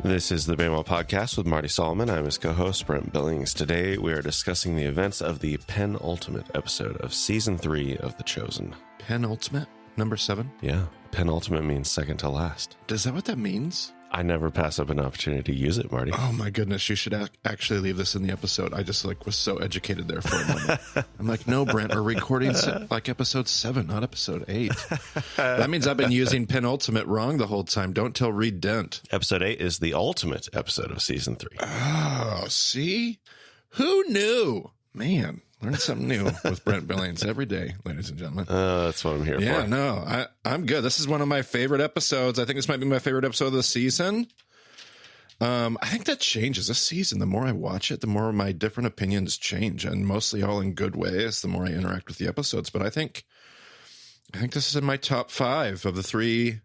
This is the Bama Podcast with Marty Solomon. I'm his co-host, Brent Billings. Today, we are discussing the events of the penultimate episode of Season 3 of The Chosen. Penultimate? Number 7? Yeah, penultimate means second to last. Is that what that means? I never pass up an opportunity to use it, Marty. Oh my goodness, you should actually leave this in the episode. I just was so educated there for a moment. I'm like, no, Brent, we're recording episode 7, not episode 8. That means I've been using penultimate wrong the whole time. Don't tell Reed Dent. Episode 8 is the ultimate episode of Season 3. Oh, see? Who knew? Man, learn something new with Brent Billings every day, ladies and gentlemen. That's what I'm here for. Yeah, no, I'm good. This is one of my favorite episodes. I think this might be my favorite episode of the season. I think that changes this season. The more I watch it, the more my different opinions change, and mostly all in good ways, the more I interact with the episodes. But I think this is in my top 5 of the 3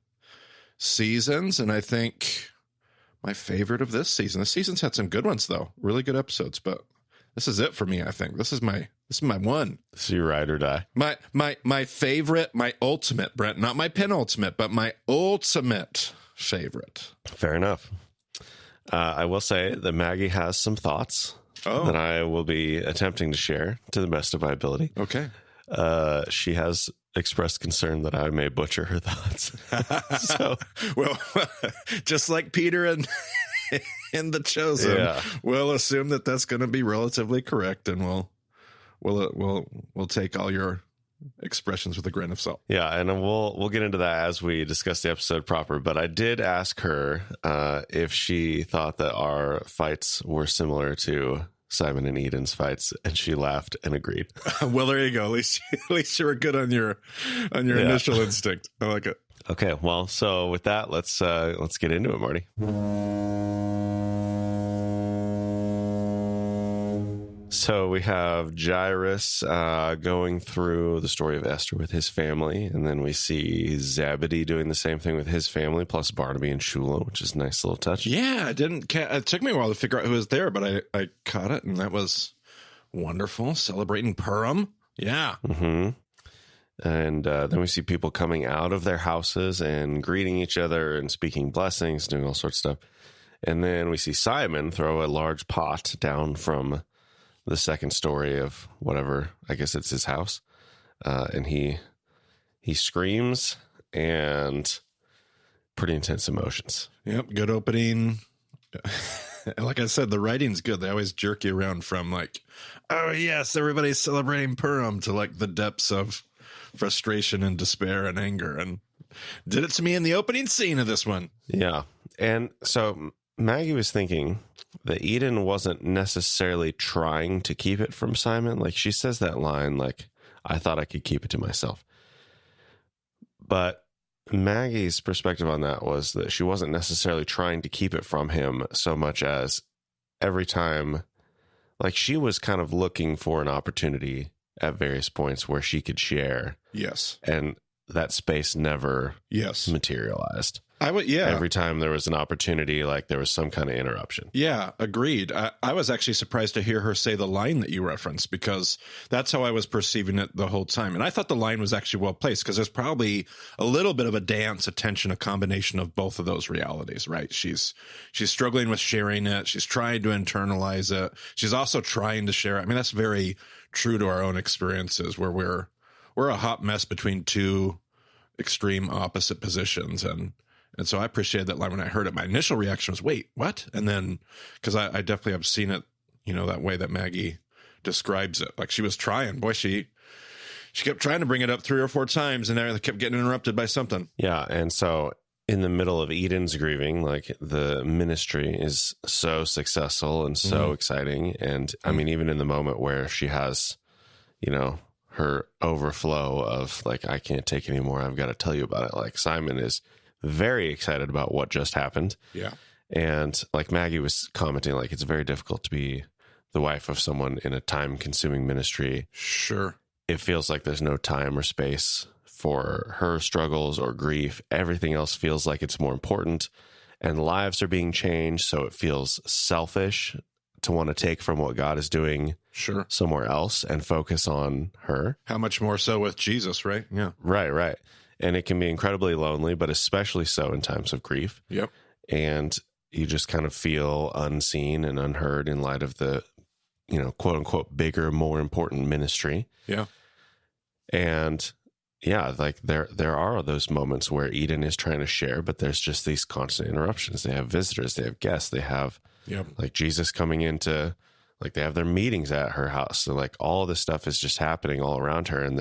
seasons, and I think my favorite of this season. This season's had some good ones, though. Really good episodes, but this is it for me, I think. This is my one. This is your ride or die. My favorite, my ultimate, Brent. Not my penultimate, but my ultimate favorite. Fair enough. I will say that Maggie has some thoughts that I will be attempting to share to the best of my ability. Okay. She has expressed concern that I may butcher her thoughts. So, well, just like Peter and in The Chosen, we'll assume that that's going to be relatively correct, and we'll take all your expressions with a grain of salt. Yeah, and we'll get into that as we discuss the episode proper. But I did ask her if she thought that our fights were similar to Simon and Eden's fights, and she laughed and agreed. Well, there you go. At least you were good on your initial instinct. I like it. Okay, well, so with that, let's get into it, Marty. So we have Jairus going through the story of Esther with his family, and then we see Zebedee doing the same thing with his family, plus Barnaby and Shula, which is a nice little touch. Yeah, it took me a while to figure out who was there, but I caught it, and that was wonderful. Celebrating Purim. Yeah. Mm-hmm. And then we see people coming out of their houses and greeting each other and speaking blessings, doing all sorts of stuff. And then we see Simon throw a large pot down from the second story of whatever, I guess it's his house. And he screams and pretty intense emotions. Yep. Good opening. Like I said, the writing's good. They always jerk you around from like, oh yes, everybody's celebrating Purim, to like the depths of frustration and despair and anger, and did it to me in the opening scene of this one. Yeah. And so Maggie was thinking that Eden wasn't necessarily trying to keep it from Simon. Like, she says that line, like, I thought I could keep it to myself. But Maggie's perspective on that was that she wasn't necessarily trying to keep it from him so much as every time, like, she was kind of looking for an opportunity at various points where she could share. Yes. And that space never materialized. Every time there was an opportunity, like there was some kind of interruption. Yeah, agreed. I was actually surprised to hear her say the line that you referenced, because that's how I was perceiving it the whole time. And I thought the line was actually well placed, because there's probably a little bit of a dance, a tension, a combination of both of those realities, right? She's struggling with sharing it. She's trying to internalize it. She's also trying to share it. I mean, that's very true to our own experiences, where we're a hot mess between two extreme opposite positions. And so I appreciated that line when I heard it. My initial reaction was, wait, what? And then, because I definitely have seen it, that way that Maggie describes it. Like, she was trying. Boy, she kept trying to bring it up 3 or 4 times, and they kept getting interrupted by something. Yeah, and so in the middle of Eden's grieving, like, the ministry is so successful and so exciting. And, I mean, even in the moment where she has, her overflow of, like, I can't take anymore, I've got to tell you about it. Like, Simon is very excited about what just happened. Yeah. And like Maggie was commenting, like, it's very difficult to be the wife of someone in a time-consuming ministry. Sure. It feels like there's no time or space for her struggles or grief. Everything else feels like it's more important, and lives are being changed, so it feels selfish to want to take from what God is doing somewhere else and focus on her. How much more so with Jesus, right? Yeah. Right. And it can be incredibly lonely, but especially so in times of grief. Yep. And, you just kind of feel unseen and unheard in light of the, quote unquote, bigger, more important ministry. Yeah. And yeah, like there are those moments where Eden is trying to share, but there's just these constant interruptions. They have visitors, they have guests, they have like Jesus coming into, like they have their meetings at her house. So like all this stuff is just happening all around her. And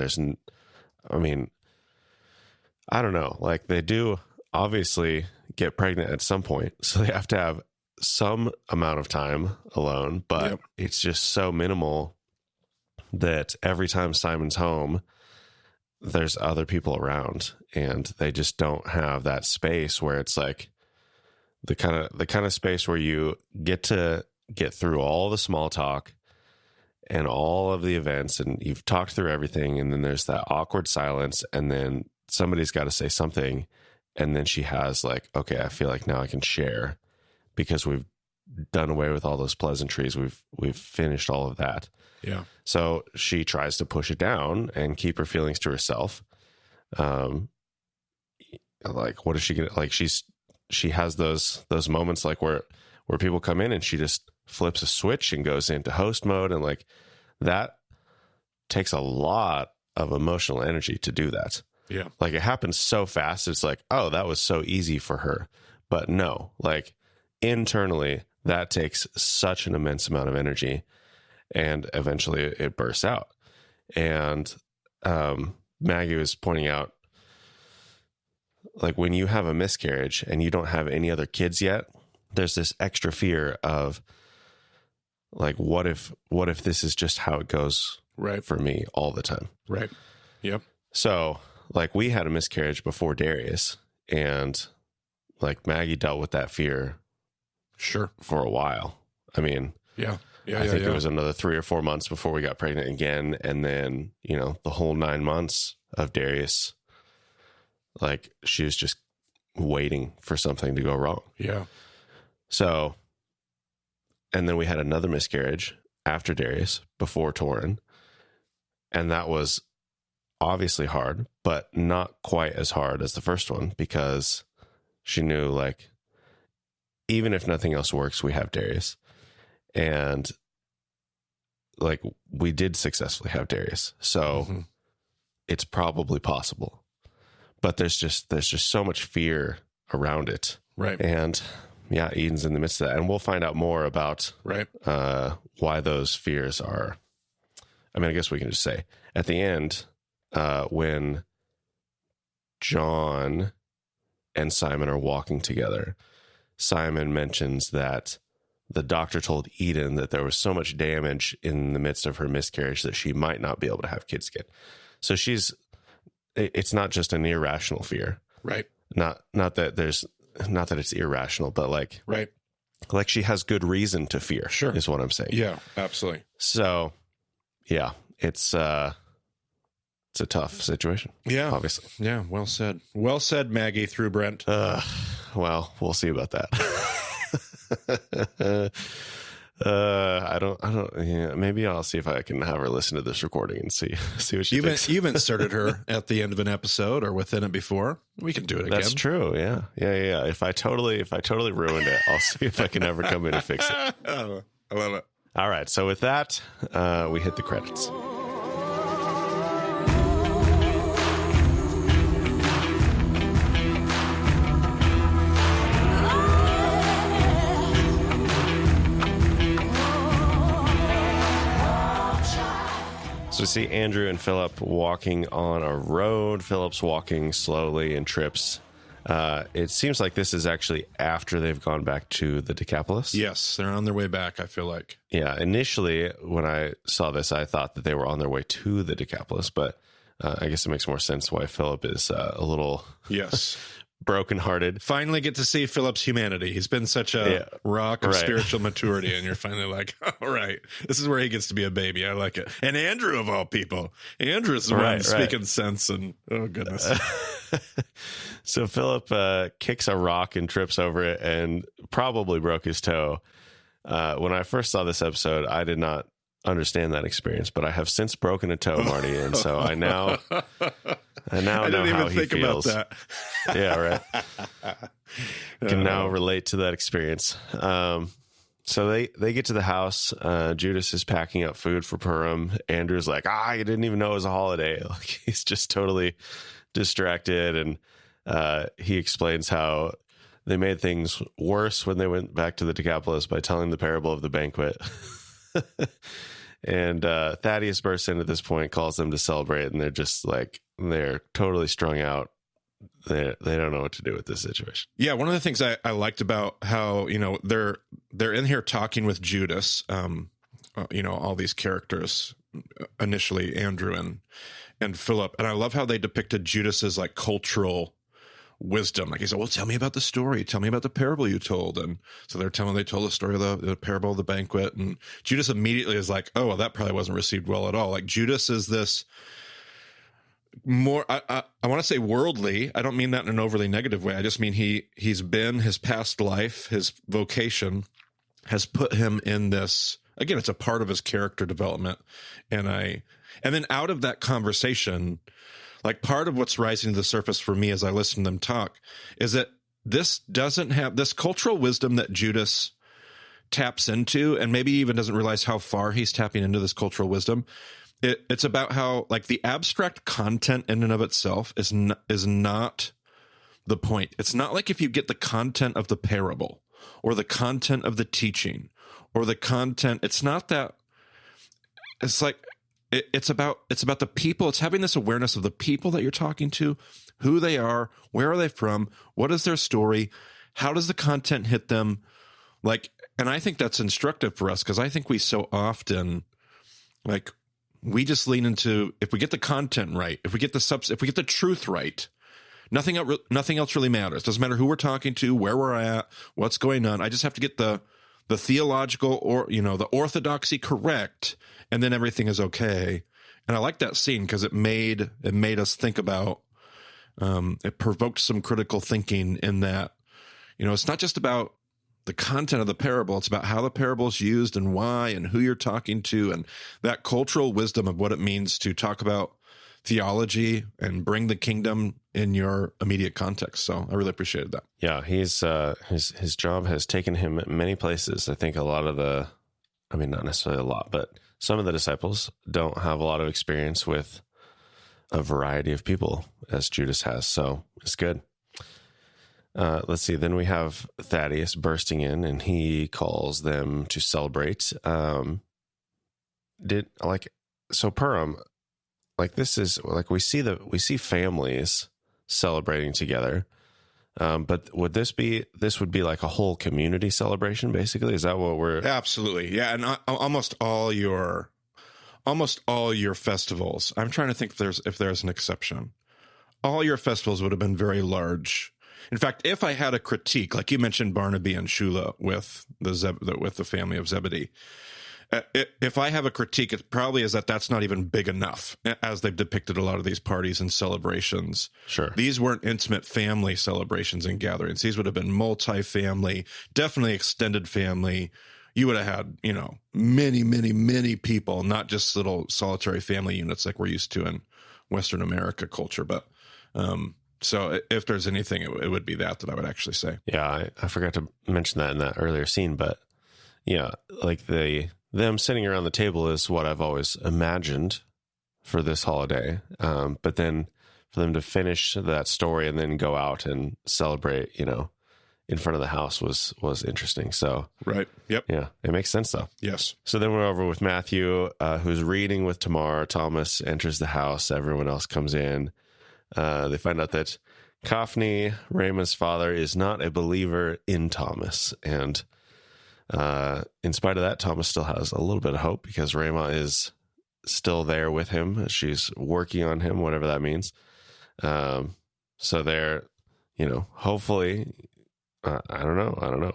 I don't know, like they do obviously get pregnant at some point. So they have to have some amount of time alone, but it's just so minimal that every time Simon's home, there's other people around, and they just don't have that space where it's like the kind of space where you get to get through all the small talk and all of the events, and you've talked through everything, and then there's that awkward silence, and then somebody's got to say something, and then she has like, okay, I feel like now I can share because we've done away with all those pleasantries. We've finished all of that. Yeah. So she tries to push it down and keep her feelings to herself. Like, what is she gonna, like, she has those moments like where people come in and she just flips a switch and goes into host mode. And like that takes a lot of emotional energy to do that. Yeah. Like it happens so fast. It's like, oh, that was so easy for her. But no, like internally that takes such an immense amount of energy. And eventually it bursts out. And Maggie was pointing out, like when you have a miscarriage and you don't have any other kids yet, there's this extra fear of like, what if this is just how it goes for me all the time? Right. Yep. So like we had a miscarriage before Darius, and like Maggie dealt with that fear for a while. I mean, I think it was another 3 or 4 months before we got pregnant again. And then, the whole 9 months of Darius, like she was just waiting for something to go wrong. Yeah. So, and then we had another miscarriage after Darius, before Torin. And that was obviously hard, but not quite as hard as the first one, because she knew like, even if nothing else works, we have Darius. And like we did successfully have Darius, so it's probably possible, but there's just so much fear around it, right? And yeah, Eden's in the midst of that, and we'll find out more about why those fears are. I mean, I guess we can just say at the end, when John and Simon are walking together, Simon mentions that the doctor told Eden that there was so much damage in the midst of her miscarriage that she might not be able to have kids again. So it's not just an irrational fear, right? Not that it's irrational, but like, like she has good reason to fear, is what I'm saying. Yeah, absolutely. So yeah, it's a tough situation. Yeah, obviously. Yeah. Well said, Maggie, through Brent. Well, we'll see about that. I don't. Yeah, maybe I'll see if I can have her listen to this recording and see what she thinks. You've inserted her at the end of an episode or within it before. We can do it again. That's true. Yeah. If I totally ruined it, I'll see if I can ever come in and fix it. I love it. All right. So with that, we hit the credits. So we see Andrew and Philip walking on a road. Philip's walking slowly and trips. It seems like this is actually after they've gone back to the Decapolis. Yes, they're on their way back, I feel like. Yeah, initially when I saw this, I thought that they were on their way to the Decapolis, but I guess it makes more sense why Philip is a little brokenhearted. Finally get to see Philip's humanity. He's been such a rock of spiritual maturity, and you're finally like, all right, this is where he gets to be a baby. I like it. And Andrew, of all people. Andrew's the one speaking sense, and oh, goodness. So Philip kicks a rock and trips over it and probably broke his toe. When I first saw this episode, I did not understand that experience, but I have since broken a toe, Marty, and so I now know how he feels. About that. Yeah, right. can now relate to that experience. So they get to the house. Judas is packing up food for Purim. Andrew's like, he didn't even know it was a holiday. Like, he's just totally distracted. And he explains how they made things worse when they went back to the Decapolis by telling the parable of the banquet. And Thaddeus bursts in at this point, calls them to celebrate, and they're just like, they're totally strung out. They don't know what to do with this situation. Yeah, one of the things I liked about how, they're in here talking with Judas, all these characters, initially Andrew and Philip, and I love how they depicted Judas's like cultural wisdom. Like he said, well, tell me about the story. Tell me about the parable you told. And so they told the story of the parable of the banquet. And Judas immediately is like, oh, well, that probably wasn't received well at all. Like Judas is this more, I want to say worldly. I don't mean that in an overly negative way. I just mean his past life, his vocation has put him in this, again, it's a part of his character development. And then out of that conversation, like part of what's rising to the surface for me as I listen to them talk is that this doesn't have this cultural wisdom that Judas taps into, and maybe even doesn't realize how far he's tapping into this cultural wisdom. It's about how like the abstract content in and of itself is not the point. It's not like if you get the content of the parable or the content of the teaching or the content, it's not that. It's like, it's about the people. It's having this awareness of the people that you're talking to, who they are, where are they from, what is their story, how does the content hit them, like. And I think that's instructive for us because I think we so often, like, we just lean into, if we get the content right, if we get the truth right, nothing else really matters. Doesn't matter who we're talking to, where we're at, what's going on. I just have to get the theological or the orthodoxy correct, and then everything is okay. And I like that scene because it made us think about. It provoked some critical thinking in that, it's not just about the content of the parable. It's about how the parable is used and why and who you're talking to, and that cultural wisdom of what it means to talk about theology and bring the kingdom in your immediate context. So I really appreciated that. Yeah, he's his job has taken him many places. I think a lot of not necessarily a lot, but some of the disciples don't have a lot of experience with a variety of people as Judas has. So it's good. Let's see. Then we have Thaddeus bursting in, and he calls them to celebrate. Purim, like this is like we see families celebrating together. But this would be like a whole community celebration, basically? Is that what we're... Absolutely. Yeah. And almost all your festivals, I'm trying to think if there's an exception. All your festivals would have been very large. In fact, if I had a critique, like you mentioned Barnaby and Shula with the family of Zebedee, if I have a critique, it probably is that's not even big enough, as they've depicted a lot of these parties and celebrations. Sure. These weren't intimate family celebrations and gatherings. These would have been multi-family, definitely extended family. You would have had, many, many, many people, not just little solitary family units like we're used to in Western America culture. But so if there's anything, it would be that I would actually say. Yeah, I forgot to mention that in that earlier scene, but yeah, like them sitting around the table is what I've always imagined for this holiday. But then for them to finish that story and then go out and celebrate, in front of the house was interesting. So, right. Yep. Yeah, it makes sense though. Yes. So then we're over with Matthew, who's reading with Tamar. Thomas enters the house. Everyone else comes in. They find out that Kaphni, Raymond's father, is not a believer in Thomas. And in spite of that, Thomas still has a little bit of hope because Rama is still there with him. She's working on him, whatever that means. So they're, hopefully, I don't know.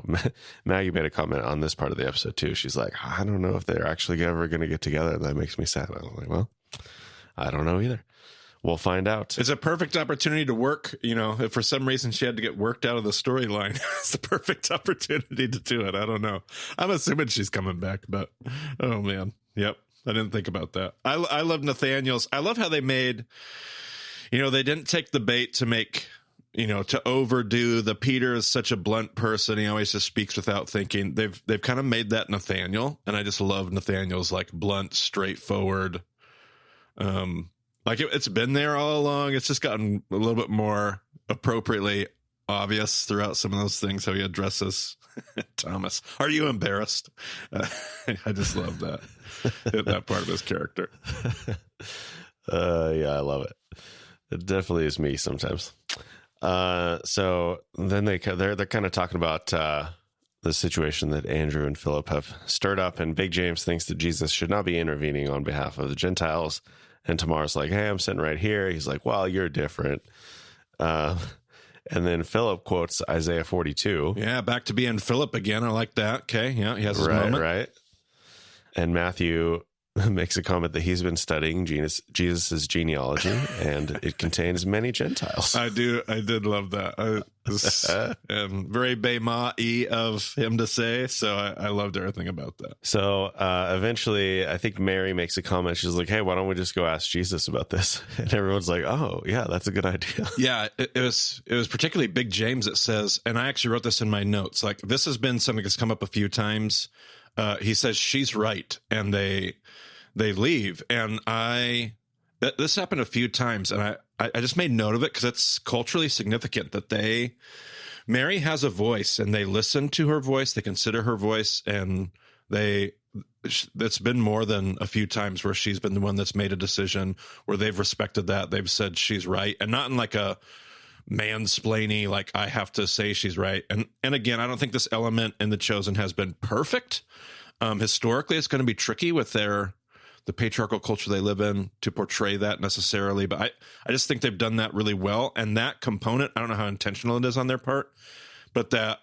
Maggie made a comment on this part of the episode too. She's like, I don't know if they're actually ever going to get together. That makes me sad. I was like, well, I don't know either. We'll find out. It's a perfect opportunity to work. If for some reason she had to get worked out of the storyline, it's the perfect opportunity to do it. I don't know. I'm assuming she's coming back, but oh man. Yep. I didn't think about that. I love Nathaniel's. I love how they made, they didn't take the bait to make to overdo the Peter is such a blunt person. He always just speaks without thinking. They've kind of made that Nathaniel, and I just love Nathaniel's like blunt, straightforward. Like it's been there all along. It's just gotten a little bit more appropriately obvious throughout some of those things how he addresses Thomas. Are you embarrassed? I just love that part of his character. Yeah, I love it. It definitely is me sometimes. So then they're kind of talking about the situation that Andrew and Philip have stirred up, and Big James thinks that Jesus should not be intervening on behalf of the Gentiles. And Tamar's like, hey, I'm sitting right here. He's like, well, you're different. And then Philip quotes Isaiah 42. Yeah, back to being Philip again. I like that. Okay, yeah, he has his moment. Right. And Matthew makes a comment that he's been studying Jesus's genealogy, and it contains many Gentiles. I did love that. Very Bema-y of him to say, so I loved everything about that. So eventually, I think Mary makes a comment. She's like, hey, why don't we just go ask Jesus about this? And everyone's like, oh, yeah, that's a good idea. Yeah, it was particularly Big James that says, and I actually wrote this in my notes, like this has been something that's come up a few times. He says, she's right, and they leave, and this happened a few times, and I just made note of it because it's culturally significant that Mary has a voice, and they listen to her voice, they consider her voice, and it's been more than a few times where she's been the one that's made a decision where they've respected that, they've said she's right, and not in like a mansplaining, like I have to say she's right. And again, I don't think this element in The Chosen has been perfect. Historically, it's going to be tricky with the patriarchal culture they live in to portray that necessarily, but I just think they've done that really well. And that component, I don't know how intentional it is on their part, but that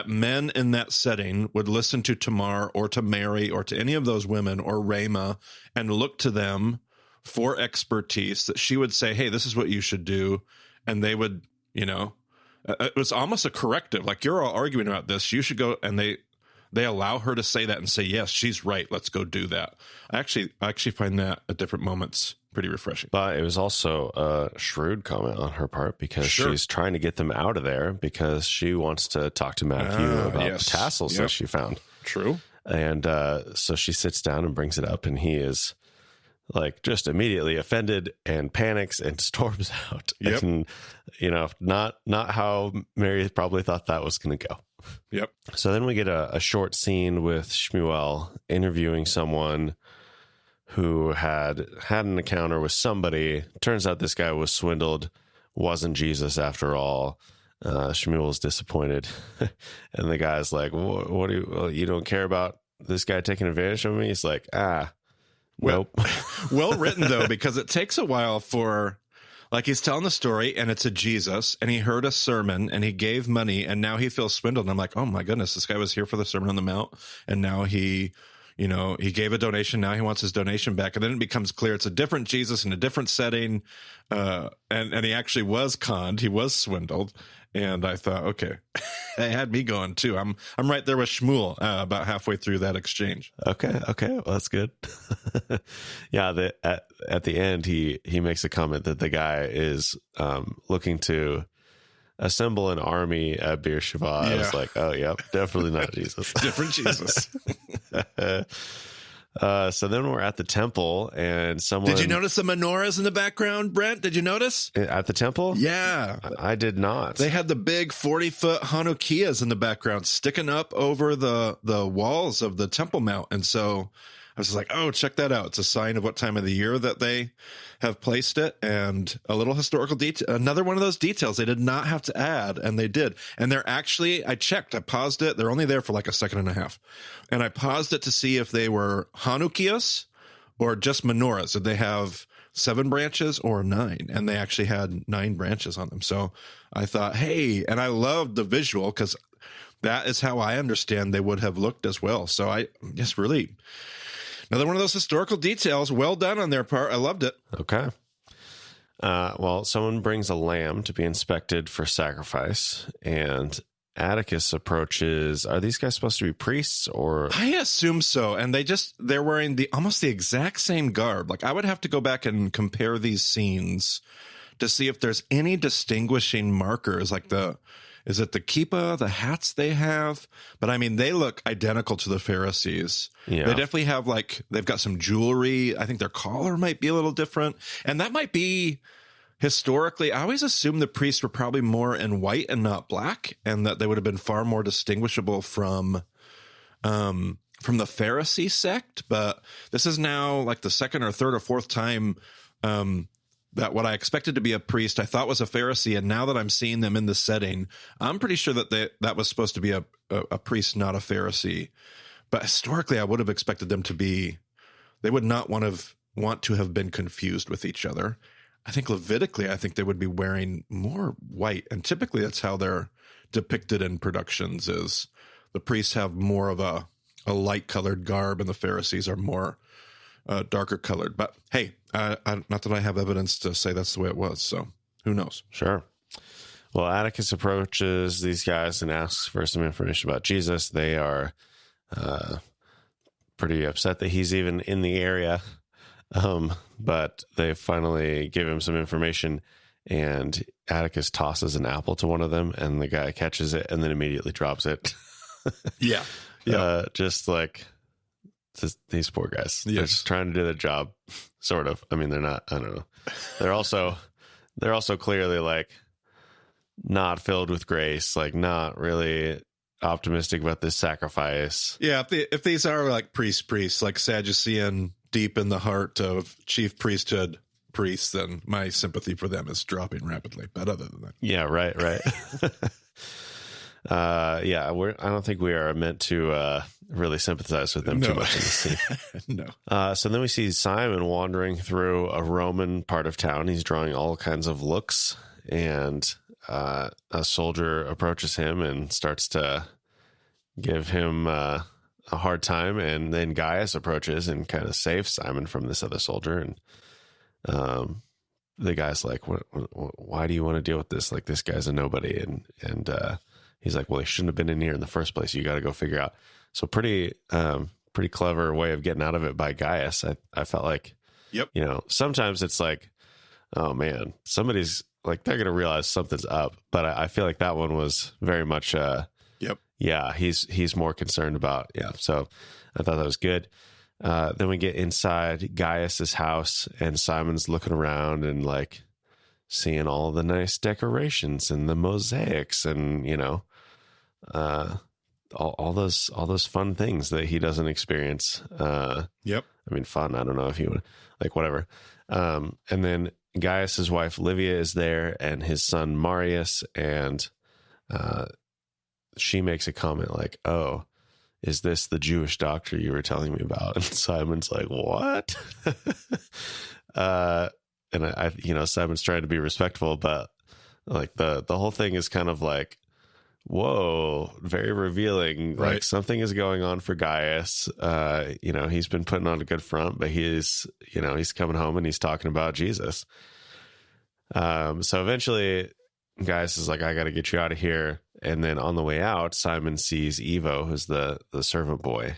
men in that setting would listen to Tamar or to Mary or to any of those women or Rama and look to them for expertise, that she would say, hey, this is what you should do. And they would, it was almost a corrective. Like, you're all arguing about this, you should go. And they allow her to say that and say, yes, she's right, let's go do that. I actually find that at different moments pretty refreshing. But it was also a shrewd comment on her part, because she's trying to get them out of there because she wants to talk to Matthew about the tassels that she found. True. And so she sits down and brings it up, and he is like just immediately offended and panics and storms out. Yep. And, not how Mary probably thought that was going to go. Yep. So then we get a short scene with Shmuel interviewing someone who had an encounter with somebody. Turns out this guy was swindled, wasn't Jesus after all. Shmuel's disappointed. And the guy's like, what do you don't care about this guy taking advantage of me? He's like, nope. Well written, though, because it takes a while for, like, he's telling the story and it's a Jesus, and he heard a sermon and he gave money, and now he feels swindled. And I'm like, oh my goodness, this guy was here for the Sermon on the Mount, and now he gave a donation. Now he wants his donation back. And then it becomes clear it's a different Jesus in a different setting. And he actually was conned. He was swindled. And I thought, okay, it had me going too. I'm right there with Shmuel about halfway through that exchange. Okay, well, that's good. Yeah, at the end, he makes a comment that the guy is looking to assemble an army at Beersheba. I was like, oh, yep, definitely not Jesus. Different Jesus. So then we're at the temple, and someone... Did you notice the menorahs in the background, Brent? Did you notice? At the temple? Yeah. I did not. They had the big 40-foot Hanukkahs in the background sticking up over the walls of the Temple Mount. And so I was like, oh, check that out. It's a sign of what time of the year that they have placed it, and a little historical detail. Another one of those details they did not have to add, and they did. And they're actually, I paused it. They're only there for like a second and a half. And I paused it to see if they were Hanukkahs or just menorahs. Did they have 7 branches or 9? And they actually had 9 branches on them. So I thought, hey, and I loved the visual because that is how I understand they would have looked as well. So I just really... Another one of those historical details. Well done on their part. I loved it. Okay. Well, someone brings a lamb to be inspected for sacrifice, and Atticus approaches. Are these guys supposed to be priests, or? I assume so. And they're wearing almost the exact same garb. Like, I would have to go back and compare these scenes to see if there's any distinguishing markers, like is it the kippah, the hats they have? But I mean, they look identical to the Pharisees. Yeah. They definitely have they've got some jewelry. I think their collar might be a little different. And that might be historically, I always assumed the priests were probably more in white and not black, and that they would have been far more distinguishable from the Pharisee sect. But this is now like the second or third or fourth time that what I expected to be a priest I thought was a Pharisee, and now that I'm seeing them in the setting, I'm pretty sure that that was supposed to be a priest, not a Pharisee. But historically, I would have expected them to be. They would not want to have been confused with each other. I think Levitically, I think they would be wearing more white, and typically that's how they're depicted in productions. Is the priests have more of a light colored garb, and the Pharisees are more darker colored. But hey, not that I have evidence to say that's the way it was, so who knows? Sure. Well, Atticus approaches these guys and asks for some information about Jesus. They are pretty upset that he's even in the area, but they finally give him some information, and Atticus tosses an apple to one of them, and the guy catches it and then immediately drops it. Yeah. Just these poor guys. Yes. They're just trying to do their job, sort of. I mean, they're not, I don't know. They're also clearly like not filled with grace, like not really optimistic about this sacrifice. Yeah, if these are like priests, like Sadducean, deep in the heart of chief priesthood priests, then my sympathy for them is dropping rapidly. But other than that. Yeah, right. I don't think we are meant to really sympathize with them too much in this scene. No. So then we see Simon wandering through a Roman part of town. He's drawing all kinds of looks, and a soldier approaches him and starts to give him a hard time. And then Gaius approaches and kind of saves Simon from this other soldier. And the guy's like, why do you want to deal with this? Like, this guy's a nobody. And he's like, well, he shouldn't have been in here in the first place. You got to go figure out. So pretty clever way of getting out of it by Gaius. I felt like, yep. Sometimes it's like, oh man, somebody's like, they're going to realize something's up. But I feel like that one was very much, yep. Yeah, he's more concerned about, yeah. So I thought that was good. Then we get inside Gaius's house, and Simon's looking around and like seeing all the nice decorations and the mosaics and, all those fun things that he doesn't experience. Yep. I mean, fun. I don't know if you would like whatever. And then Gaius's wife Livia is there, and his son Marius, and she makes a comment like, "Oh, is this the Jewish doctor you were telling me about?" And Simon's like, "What?" And I Simon's trying to be respectful, but like the whole thing is kind of like, whoa, very revealing. Right. Like something is going on for Gaius. He's been putting on a good front, but he's coming home and he's talking about Jesus. So eventually Gaius is like, I got to get you out of here. And then on the way out, Simon sees Evo, who's the servant boy,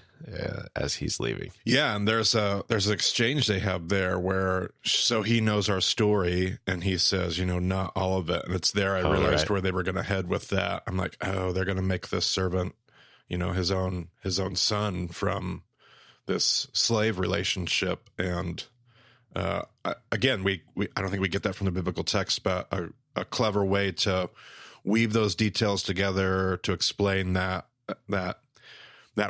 as he's leaving. Yeah, and there's an exchange they have there where so he knows our story, and he says, not all of it. And it's there I realized where they were going to head with that. I'm like, oh, they're going to make this servant, his own son from this slave relationship. And again, I don't think we get that from the biblical text, but a clever way to weave those details together to explain that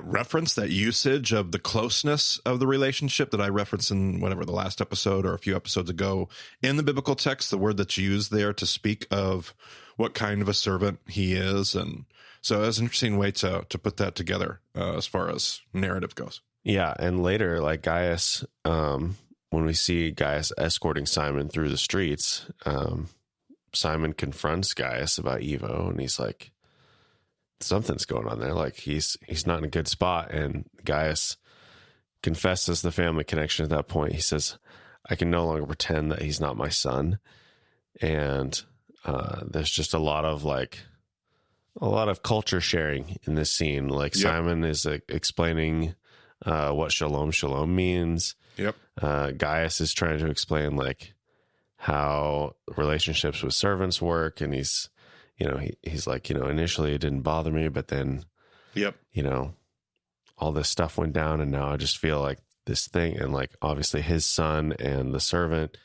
reference, that usage of the closeness of the relationship that I referenced in whatever the last episode or a few episodes ago in the biblical text, the word that's used there to speak of what kind of a servant he is. And so it was an interesting way to put that together as far as narrative goes. Yeah. And later, like Gaius, when we see Gaius escorting Simon through the streets, Simon confronts Gaius about Evo, and he's like, something's going on there. Like he's not in a good spot. And Gaius confesses the family connection at that point. He says, I can no longer pretend that he's not my son. And there's just a lot of culture sharing in this scene. Like yep. Simon is explaining what shalom means. Yep. Gaius is trying to explain like how relationships with servants work. And he's, he's like, initially it didn't bother me, but then, Yep. all this stuff went down, and now I just feel like this thing. And like, obviously his son and the servant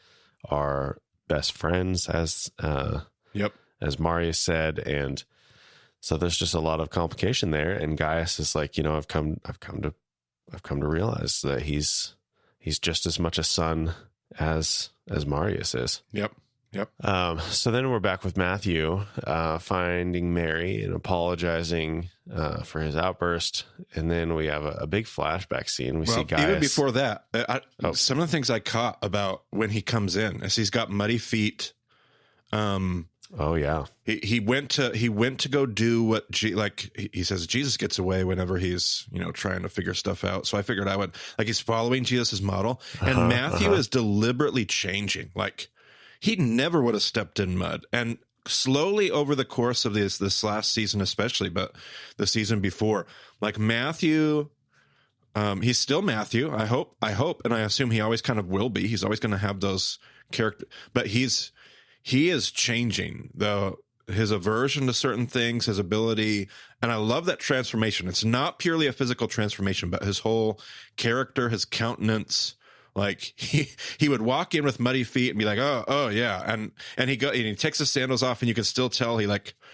are best friends, as Marty said. And so there's just a lot of complication there. And Gaius is like, I've come to realize that he's just as much a son as Marius is. Yep. So then we're back with Matthew, finding Mary and apologizing for his outburst. And then we have a big flashback scene. We see Gaius. Even before that, some of the things I caught about when he comes in, as he's got muddy feet. Oh yeah. He went to go do what he says Jesus gets away whenever he's, trying to figure stuff out. So I figured I would, he's following Jesus's model, and Matthew is deliberately changing. Like, he never would have stepped in mud. And slowly over the course of this last season, especially, but the season before, like Matthew, he's still Matthew. I hope, and I assume he always kind of will be. He's always going to have those characters, but he is changing, though, his aversion to certain things, his ability. And I love that transformation. It's not purely a physical transformation, but his whole character, his countenance. Like he would walk in with muddy feet and be like, oh yeah. And he takes his sandals off, and you can still tell he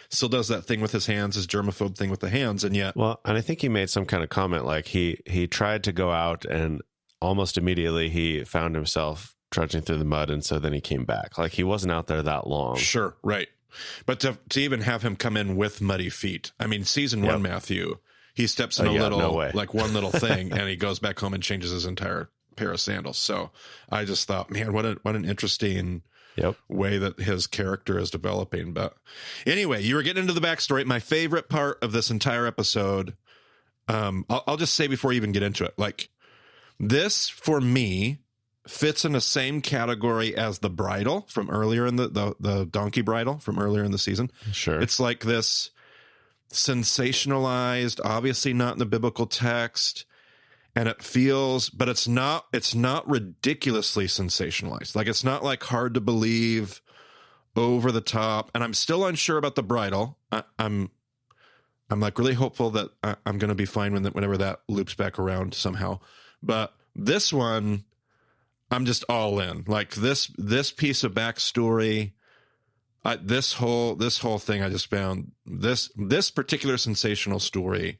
still does that thing with his hands, his germaphobe thing with the hands. And yet, well, and I think he made some kind of comment, like he tried to go out, and almost immediately he found himself trudging through the mud. And so then he came back. Like, he wasn't out there that long. Sure. Right. But to even have him come in with muddy feet. I mean, season one, Matthew, he steps in one little thing, and he goes back home and changes his entire pair of sandals. So I just thought, man, what an interesting way that his character is developing. But anyway, you were getting into the backstory. My favorite part of this entire episode, I'll just say before you even get into it, like, this for me fits in the same category as the bridle from earlier in the donkey bridle from earlier in the season. Sure. It's like this sensationalized, obviously not in the biblical text, and it feels, but it's not ridiculously sensationalized. Like, it's not like hard to believe, over the top. And I'm still unsure about the bridle. I'm like really hopeful that I'm going to be fine whenever that loops back around somehow. But this one, I'm just all in. Like, this piece of backstory, this whole thing, I just found this particular sensational story,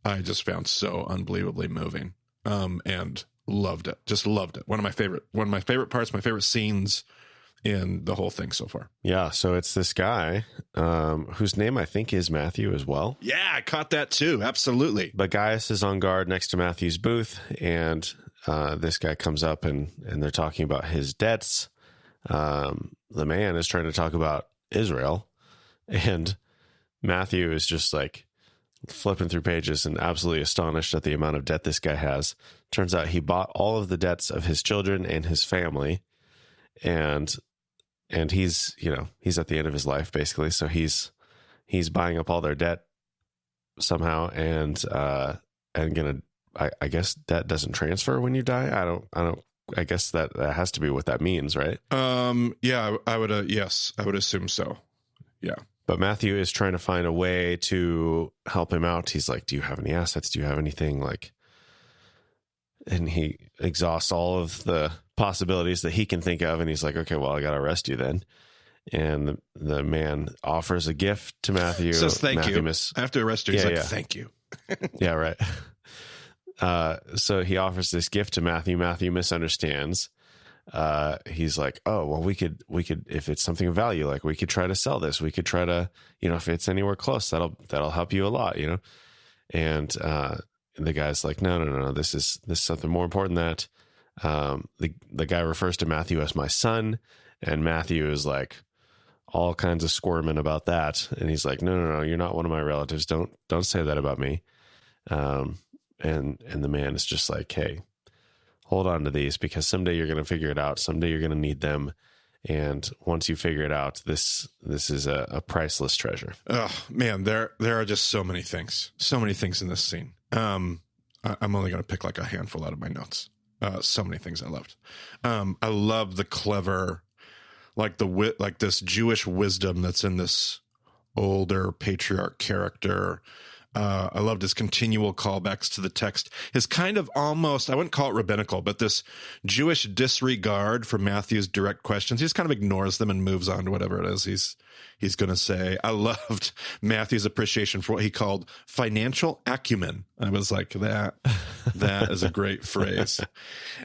I just found so unbelievably moving, and loved it. Just loved it. One of my favorite parts, my favorite scenes in the whole thing so far. Yeah. So it's this guy, whose name I think is Matthew as well. Yeah, I caught that too. Absolutely. But Gaius is on guard next to Matthew's booth, and this guy comes up and they're talking about his debts. The man is trying to talk about Israel, and Matthew is just like flipping through pages and absolutely astonished at the amount of debt this guy has. Turns out he bought all of the debts of his children and his family, and he's at the end of his life basically. So he's buying up all their debt somehow, and I guess debt doesn't transfer when you die. I guess that has to be what that means, right? Yeah, I would, yes, I would assume so. Yeah. But Matthew is trying to find a way to help him out. He's like, do you have any assets? Do you have anything like, and he exhausts all of the possibilities that he can think of. And he's like, okay, well, I got to arrest you then. And the man offers a gift to Matthew. Says thank Matthew you. After arrest you, he's thank you. Yeah, right. So he offers this gift to Matthew. Matthew misunderstands. He's like, oh, well, we could, if it's something of value, like we could try to sell this. We could try to, if it's anywhere close, that'll help you a lot, And the guy's like, no. This is something more important than that. The guy refers to Matthew as my son, and Matthew is like all kinds of squirming about that. And he's like, no, you're not one of my relatives. Don't say that about me. And the man is just like, hey, hold on to these, because someday you're going to figure it out. Someday you're going to need them. And once you figure it out, this is a priceless treasure. Oh man, there are just so many things in this scene. I'm only going to pick like a handful out of my notes. So many things I loved. I love the clever, like like this Jewish wisdom that's in this older patriarch character. I loved his continual callbacks to the text. His kind of almost, I wouldn't call it rabbinical, but this Jewish disregard for Matthew's direct questions. He just kind of ignores them and moves on to whatever it is he's going to say. I loved Matthew's appreciation for what he called financial acumen. I was like, that is a great phrase.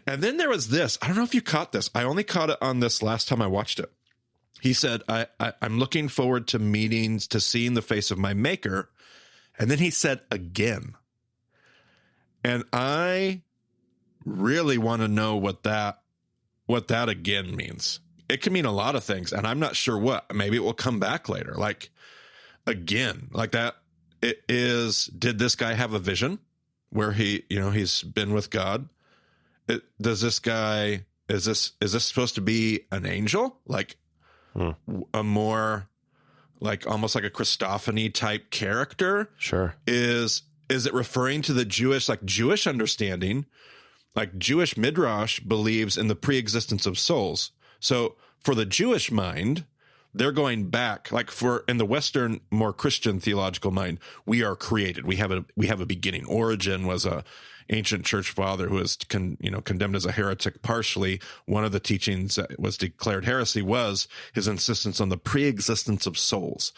And then there was this. I don't know if you caught this. I only caught it on this last time I watched it. He said, I'm looking forward to meetings, to seeing the face of my maker. And then he said again. And I really want to know what that again means. It can mean a lot of things, and I'm not sure what. Maybe it will come back later. like that. It is, did this guy have a vision where he's been with God? Does this guy, is this supposed to be an angel? Like a more, like almost like a Christophany type character? Sure. Is it referring to the Jewish understanding? Like Jewish midrash believes in the pre-existence of souls. So for the Jewish mind, they're going back, like in the Western, more Christian theological mind, we are created. We have a beginning. Origen was a ancient church father who was condemned as a heretic partially. One of the teachings that was declared heresy was his insistence on the pre-existence of souls.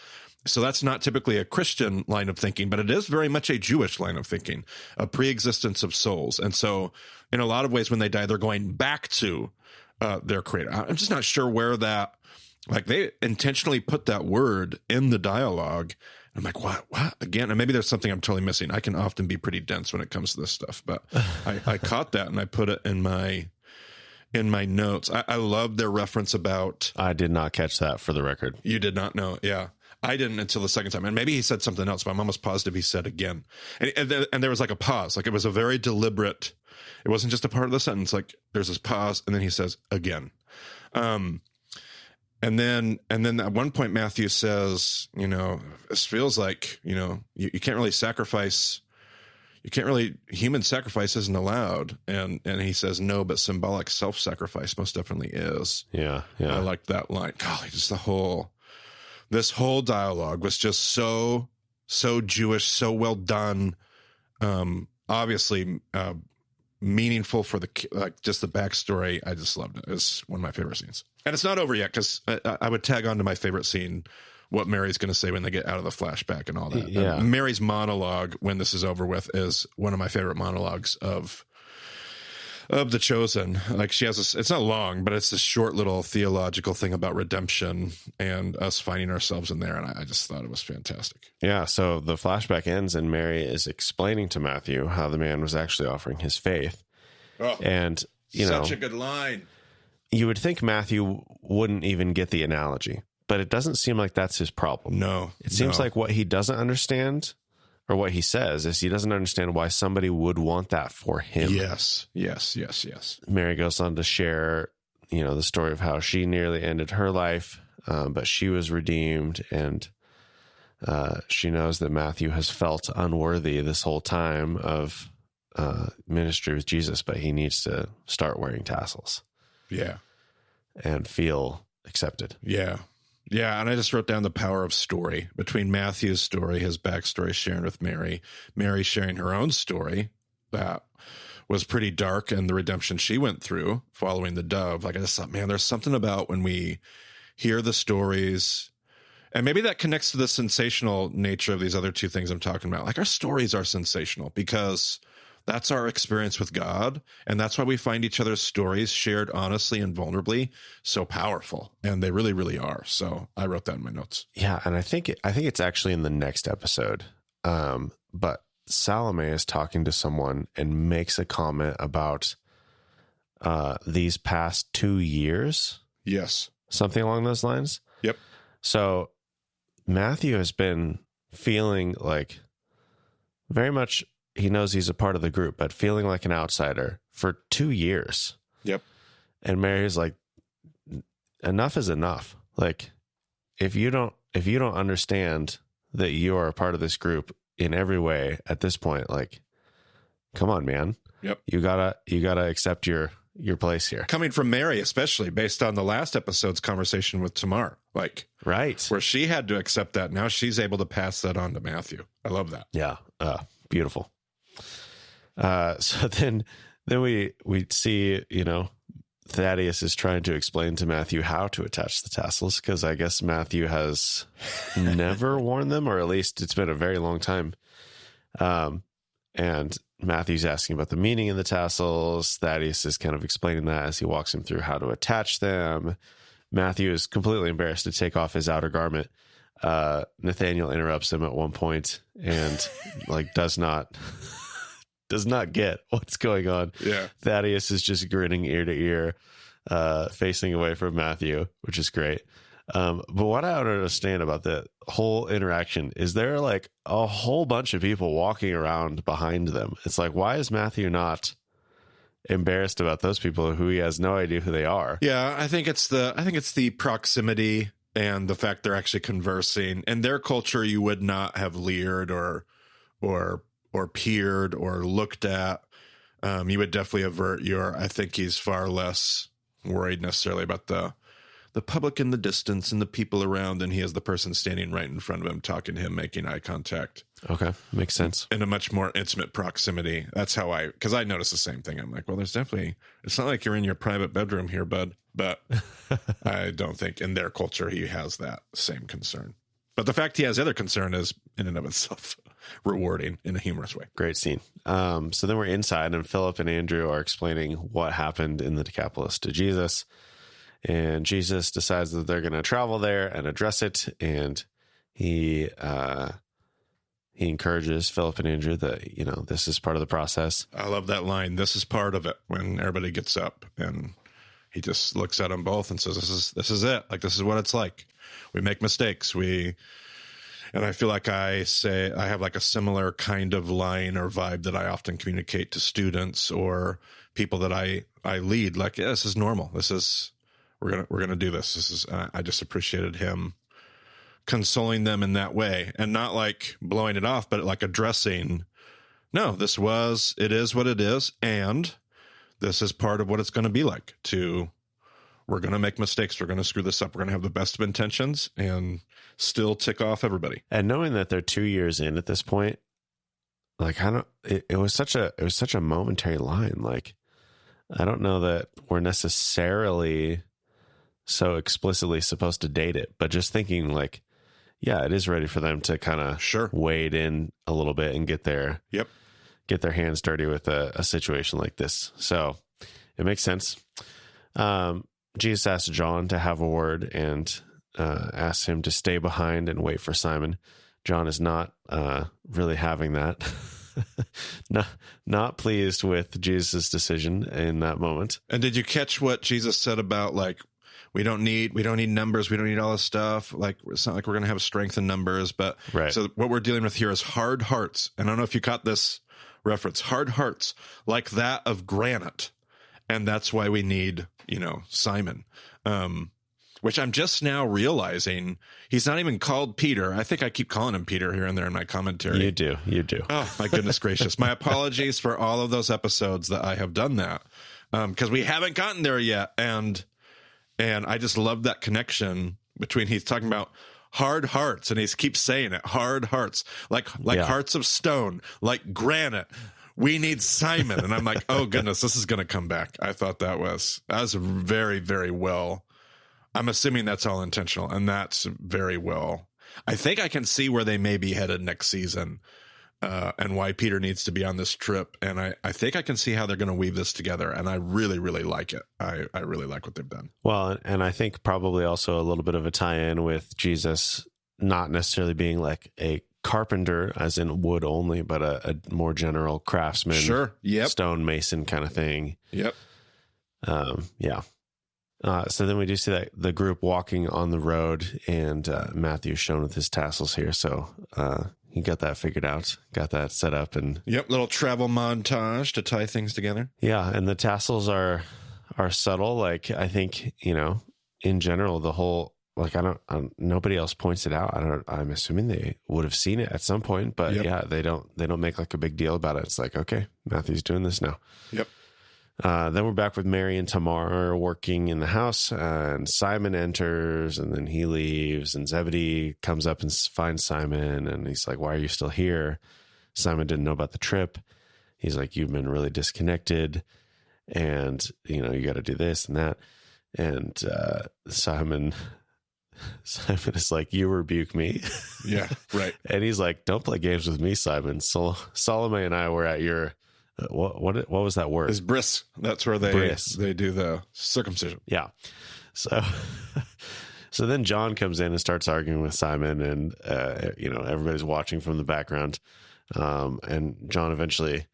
So that's not typically a Christian line of thinking, but it is very much a Jewish line of thinking, a pre-existence of souls. And so in a lot of ways, when they die, they're going back to their creator. I'm just not sure where that, like they intentionally put that word in the dialogue. I'm like, what again? And maybe there's something I'm totally missing. I can often be pretty dense when it comes to this stuff, but I caught that and I put it in my notes. I love their reference about. I did not catch that, for the record. You did not know. Yeah. I didn't until the second time. And maybe he said something else, but I'm almost positive he said again. And there was like a pause. Like it was a very deliberate, it wasn't just a part of the sentence. Like there's this pause and then he says again. And then at one point, Matthew says, this feels like, you can't really sacrifice. Human sacrifice isn't allowed. And he says, no, but symbolic self-sacrifice most definitely is. Yeah. Yeah. I liked that line. Golly, just this whole dialogue was just so Jewish, so well done. Obviously, meaningful for just the backstory. I just loved it. It was one of my favorite scenes. And it's not over yet, because I would tag on to my favorite scene, what Mary's going to say when they get out of the flashback and all that. Yeah. Mary's monologue when this is over with is one of my favorite monologues of The Chosen. Like she has it's not long, but it's this short little theological thing about redemption and us finding ourselves in there. And I just thought it was fantastic. Yeah. So the flashback ends and Mary is explaining to Matthew how the man was actually offering his faith. Oh, and, such a good line. You would think Matthew wouldn't even get the analogy, but it doesn't seem like that's his problem. No. It seems like what he doesn't understand, or what he says, is he doesn't understand why somebody would want that for him. Yes. Mary goes on to share, the story of how she nearly ended her life, but she was redeemed, and she knows that Matthew has felt unworthy this whole time of ministry with Jesus, but he needs to start wearing tassels. Yeah. And feel accepted. Yeah. Yeah, and I just wrote down the power of story between Matthew's story, his backstory sharing with Mary, Mary sharing her own story that was pretty dark, and the redemption she went through following the dove. Like I just thought, man, there's something about when we hear the stories, and maybe that connects to the sensational nature of these other two things I'm talking about. Like our stories are sensational because that's our experience with God, and that's why we find each other's stories shared honestly and vulnerably so powerful, and they really, really are. So I wrote that in my notes. Yeah, and I think it's actually in the next episode. But Salome is talking to someone and makes a comment about these past 2 years. Yes, something along those lines. Yep. So Matthew has been feeling like very much. He knows he's a part of the group, but feeling like an outsider for 2 years. Yep. And Mary's like, enough is enough. Like, if you don't understand that you are a part of this group in every way at this point, like, come on, man. Yep. You gotta accept your your place here. Coming from Mary, especially based on the last episode's conversation with Tamar, like Right. where she had to accept that. Now she's able to pass that on to Matthew. I love that. Yeah. Beautiful. So then we see, Thaddeus is trying to explain to Matthew how to attach the tassels, because I guess Matthew has never worn them, or at least it's been a very long time. And Matthew's asking about the meaning of the tassels. Thaddeus is kind of explaining that as he walks him through how to attach them. Matthew is completely embarrassed to take off his outer garment. Nathaniel interrupts him at one point and does not get what's going on. Yeah. Thaddeus is just grinning ear to ear, facing away from Matthew, which is great. But what I don't understand about the whole interaction is there a whole bunch of people walking around behind them. It's like, why is Matthew not embarrassed about those people who he has no idea who they are? Yeah, I think it's the proximity and the fact they're actually conversing. In their culture, you would not have leered or peered or looked at. You would definitely avert I think he's far less worried necessarily about the public in the distance and the people around, and he has the person standing right in front of him, talking to him, making eye contact. Okay. Makes sense. In a much more intimate proximity. That's how because I noticed the same thing. I'm like, well, it's not like you're in your private bedroom here, bud. But I don't think in their culture he has that same concern. But the fact he has other concern is in and of itself rewarding in a humorous way. Great scene. So then we're inside, and Philip and Andrew are explaining what happened in the Decapolis to Jesus. And Jesus decides that they're going to travel there and address it. And he encourages Philip and Andrew that, this is part of the process. I love that line. This is part of it, when everybody gets up and he just looks at them both and says, this is it. Like, this is what it's like. We make mistakes. And I feel like I have a similar kind of line or vibe that I often communicate to students or people that I lead. Like, yeah, this is normal. We're gonna do this. I just appreciated him consoling them in that way, and not like blowing it off, but like addressing, no, it is what it is, and this is part of what it's going to be like. We're going to make mistakes. We're going to screw this up. We're going to have the best of intentions and still tick off everybody. And knowing that they're 2 years in at this point, it was such a momentary line. Like, I don't know that we're necessarily so explicitly supposed to date it, but just thinking it is ready for them to kind of wade in a little bit and get their hands dirty with a situation like this. So it makes sense. Jesus asked John to have a word and asks him to stay behind and wait for Simon. John is not really having that. not pleased with Jesus' decision in that moment. And did you catch what Jesus said about we don't need numbers. We don't need all this stuff. Like, it's not like we're going to have strength in numbers, but right. So what we're dealing with here is hard hearts. And I don't know if you caught this reference, hard hearts like that of granite. And that's why we need, Simon, which I'm just now realizing he's not even called Peter. I think I keep calling him Peter here and there in my commentary. You do. Oh, my goodness gracious. My apologies for all of those episodes that I have done that, because we haven't gotten there yet. And I just love that connection between, he's talking about hard hearts, and he keeps saying it, hard hearts, like hearts of stone, like granite. We need Simon. And I'm like, oh goodness, this is going to come back. I thought that was very, very well. I'm assuming that's all intentional, and that's very well. I think I can see where they may be headed next season, and why Peter needs to be on this trip. And I think I can see how they're going to weave this together. And I really, really like it. I really like what they've done. Well, and I think probably also a little bit of a tie-in with Jesus not necessarily being like a carpenter as in wood only, but a more general craftsman, stone mason kind of thing. Yep. So then we do see that the group walking on the road, and Matthew's shown with his tassels here. So he got that figured out, got that set up, and little travel montage to tie things together. Yeah, and the tassels are subtle. Like, I think, in general, the whole, nobody else points it out. I'm assuming they would have seen it at some point, but they don't make like a big deal about it. It's like, okay, Matthew's doing this now. Yep. Then we're back with Mary and Tamar working in the house, and Simon enters, and then he leaves, and Zebedee comes up and finds Simon, and he's like, why are you still here? Simon didn't know about the trip. He's like, you've been really disconnected, and, you got to do this and that. And Simon is like, you rebuke me. Yeah, right. And he's like, don't play games with me, Simon. So Salome and I were at your... What was that word? Is bris. That's where they do the circumcision. Yeah. So then John comes in and starts arguing with Simon, and everybody's watching from the background. And John eventually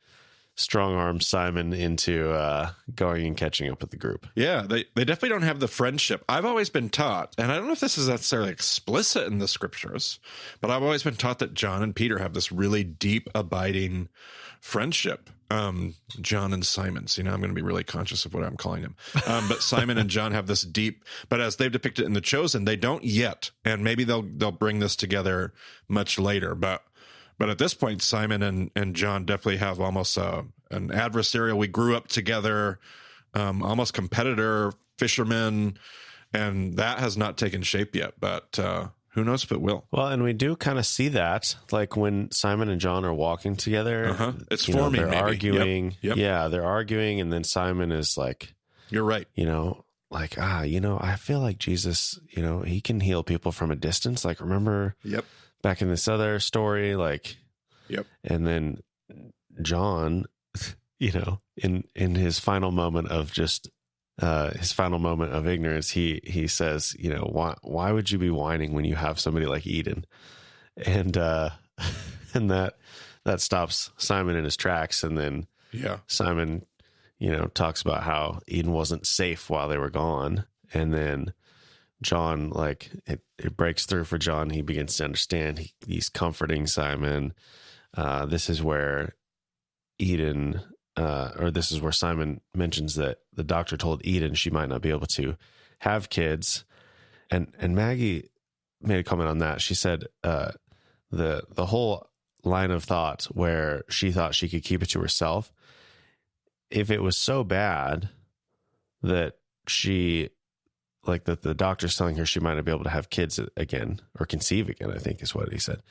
strong arms Simon into going and catching up with the group. Yeah, they definitely don't have the friendship. I've always been taught, and I don't know if this is necessarily explicit in the scriptures, but I've always been taught that John and Peter have this really deep, abiding friendship. John and Simon. See, now I'm going to be really conscious of what I'm calling him. But Simon and John have this deep, but as they've depicted in The Chosen, they don't yet. And maybe they'll bring this together much later. But at this point, Simon and John definitely have almost an adversarial. We grew up together, almost competitor, fishermen, and that has not taken shape yet. But who knows if it will? Well, and we do kind of see that, like when Simon and John are walking together. It's forming. They're maybe. arguing. Yep. Yeah, they're arguing, and then Simon is like, "You're right." Like I feel like Jesus. He can heal people from a distance. Like remember, back in this other story, like, and then John, in his final moment of just. His final moment of ignorance, he says, why would you be whining when you have somebody like Eden? And and that stops Simon in his tracks. And then Simon, talks about how Eden wasn't safe while they were gone. And then John, like it breaks through for John. He begins to understand. He's comforting Simon. This is where Eden. This is where Simon mentions that the doctor told Eden she might not be able to have kids. And Maggie made a comment on that. She said the whole line of thought where she thought she could keep it to herself, if it was so bad that the doctor's telling her she might not be able to have kids again or conceive again, I think is what he said.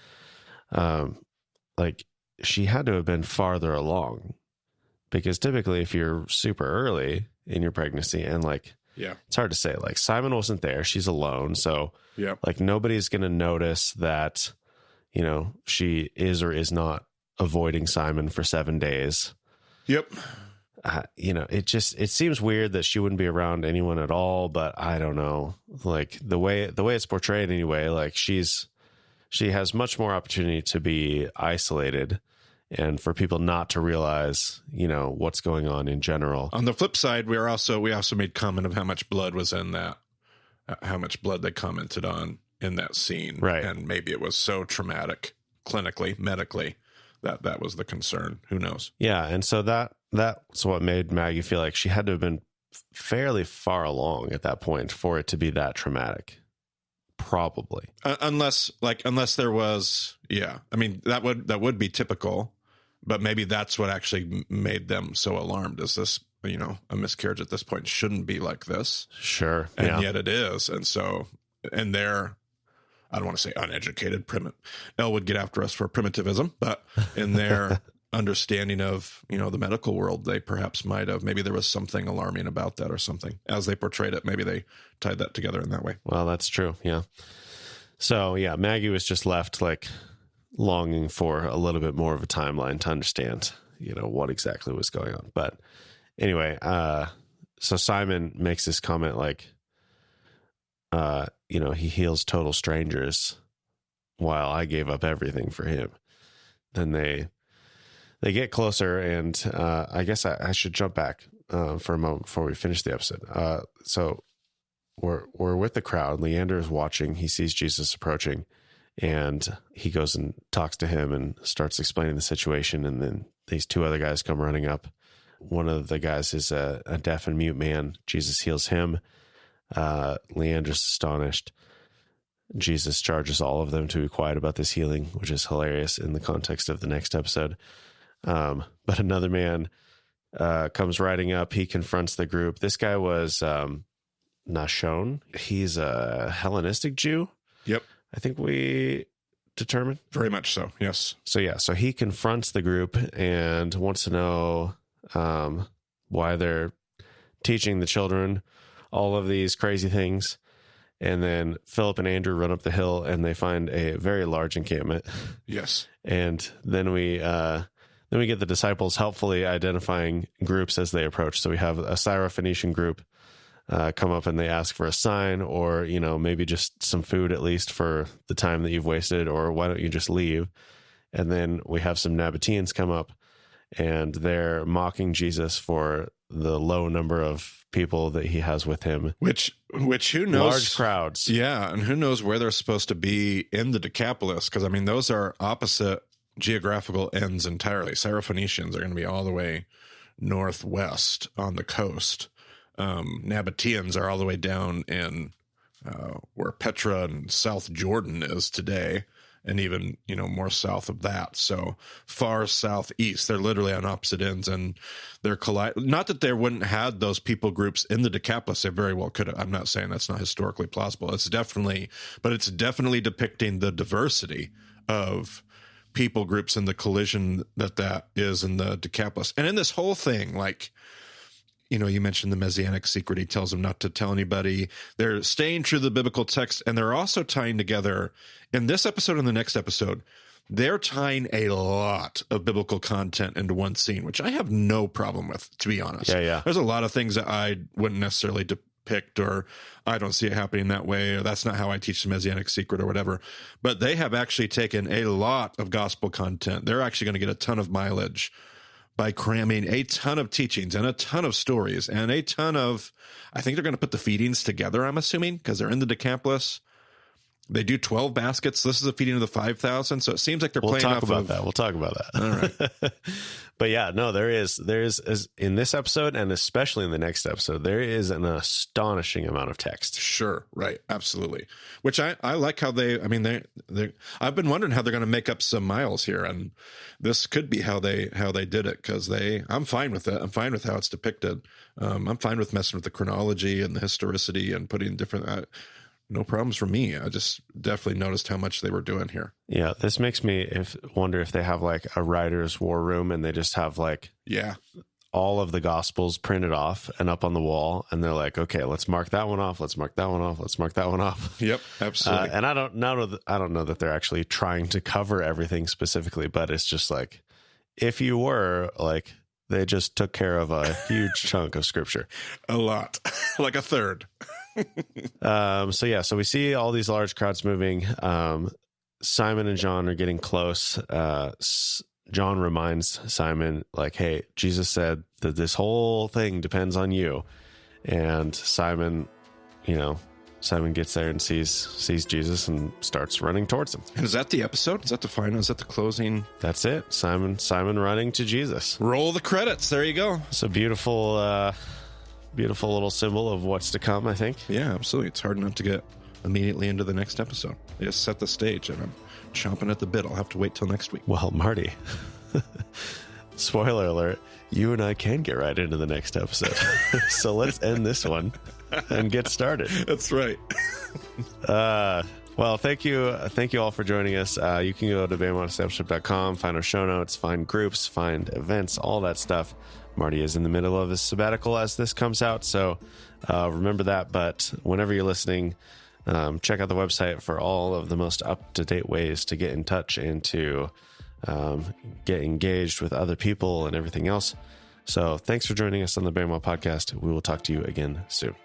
She had to have been farther along. Because typically if you're super early in your pregnancy and it's hard to say, like Simon wasn't there, she's alone. So nobody's going to notice that, she is or is not avoiding Simon for 7 days. Yep. It seems weird that she wouldn't be around anyone at all, but I don't know, like the way it's portrayed anyway, like she has much more opportunity to be isolated. And for people not to realize, what's going on in general. On the flip side, we also made comment of how much blood was in that, how much blood they commented on in that scene. Right. And maybe it was so traumatic clinically, medically, that was the concern. Who knows? Yeah. And so that's what made Maggie feel like she had to have been fairly far along at that point for it to be that traumatic. Probably. Unless there was, I mean, that would be typical. But maybe that's what actually made them so alarmed. Is this, a miscarriage at this point shouldn't be like this. Sure. And yet it is. And so, and they're, I don't want to say uneducated, Elle would get after us for primitivism, but in their understanding of, the medical world, they perhaps might have, maybe there was something alarming about that or something. As they portrayed it, maybe they tied that together in that way. Well, that's true. Yeah. So, Maggie was just left longing for a little bit more of a timeline to understand, what exactly was going on. But anyway, so Simon makes this comment he heals total strangers while I gave up everything for him. Then they get closer, and I guess I should jump back for a moment before we finish the episode. So we're with the crowd. Leander is watching. He sees Jesus approaching. And he goes and talks to him and starts explaining the situation. And then these two other guys come running up. One of the guys is a deaf and mute man. Jesus heals him. Leander's astonished. Jesus charges all of them to be quiet about this healing, which is hilarious in the context of the next episode. But another man comes riding up. He confronts the group. This guy was Nashon. He's a Hellenistic Jew. Yep. I think we determined. Very much so, yes. So he confronts the group and wants to know why they're teaching the children all of these crazy things. And then Philip and Andrew run up the hill and they find a very large encampment. Yes. And then we get the disciples helpfully identifying groups as they approach. So we have a Syrophoenician group come up and they ask for a sign, or, you know, maybe just some food at least for the time that you've wasted, or why don't you just leave? And then we have some Nabateans come up and they're mocking Jesus for the low number of people that he has with him. Which who knows? Large crowds. Yeah, and who knows where they're supposed to be in the Decapolis, because, I mean, those are opposite geographical ends entirely. Syrophoenicians are going to be all the way northwest on the coast. Nabateans are all the way down in where Petra and South Jordan is today, and even, you know, more south of that. So far southeast, they're literally on opposite ends, and they're not that they wouldn't have those people groups in the Decapolis. They very well could have. I'm not saying that's not historically plausible. It's definitely depicting the diversity of people groups and the collision that is in the Decapolis. And in this whole thing, like, you know, you mentioned the Messianic secret. He tells them not to tell anybody. They're staying true to the biblical text, and they're also tying together, in this episode and the next episode, they're tying a lot of biblical content into one scene, which I have no problem with, to be honest. Yeah. There's a lot of things that I wouldn't necessarily depict, or I don't see it happening that way, or that's not how I teach the Messianic secret or whatever. But they have actually taken a lot of gospel content. They're actually going to get a ton of mileage by cramming a ton of teachings and a ton of stories and a ton of, I think they're going to put the feedings together, I'm assuming, because they're in the Decapolis. They do 12 baskets. This is a feeding of the 5,000. So it seems like We'll talk about that. All right. But yeah, no, there is in this episode, and especially in the next episode, there is an astonishing amount of text. Sure. Right. Absolutely. Which I like how I've been wondering how they're going to make up some miles here. And this could be how they did it. Cause I'm fine with it. I'm fine with how it's depicted. I'm fine with messing with the chronology and the historicity and putting different, no problems for me. I just definitely noticed how much they were doing here. Yeah, this makes me wonder if they have like a writer's war room and they just have like all of the Gospels printed off and up on the wall, and they're like, okay, let's mark that one off. Let's mark that one off. Let's mark that one off. Yep, absolutely. And I don't know that they're actually trying to cover everything specifically, but it's just like, if you were like, they just took care of a huge chunk of scripture. A lot, like a third. So we see all these large crowds moving. Simon and John are getting close. John reminds Simon, like, hey, Jesus said that this whole thing depends on you. And Simon gets there and sees Jesus and starts running towards him. And is that the episode? Is that the final? Is that the closing? That's it. Simon running to Jesus. Roll the credits. There you go. It's a beautiful little symbol of what's to come, I think. Yeah, absolutely. It's hard not to get immediately into the next episode. They just set the stage, and I'm chomping at the bit. I'll have to wait till next week. Well, Marty, spoiler alert, you and I can get right into the next episode. So let's end this one and get started. That's right. Well, thank you all for joining us. You can go to BamWatchDiscipleship.com, find our show notes, find groups, find events, all that stuff. Marty is in the middle of his sabbatical as this comes out, so remember that. But whenever you're listening, check out the website for all of the most up-to-date ways to get in touch and to get engaged with other people and everything else. So thanks for joining us on the Bamwell Podcast. We will talk to you again soon.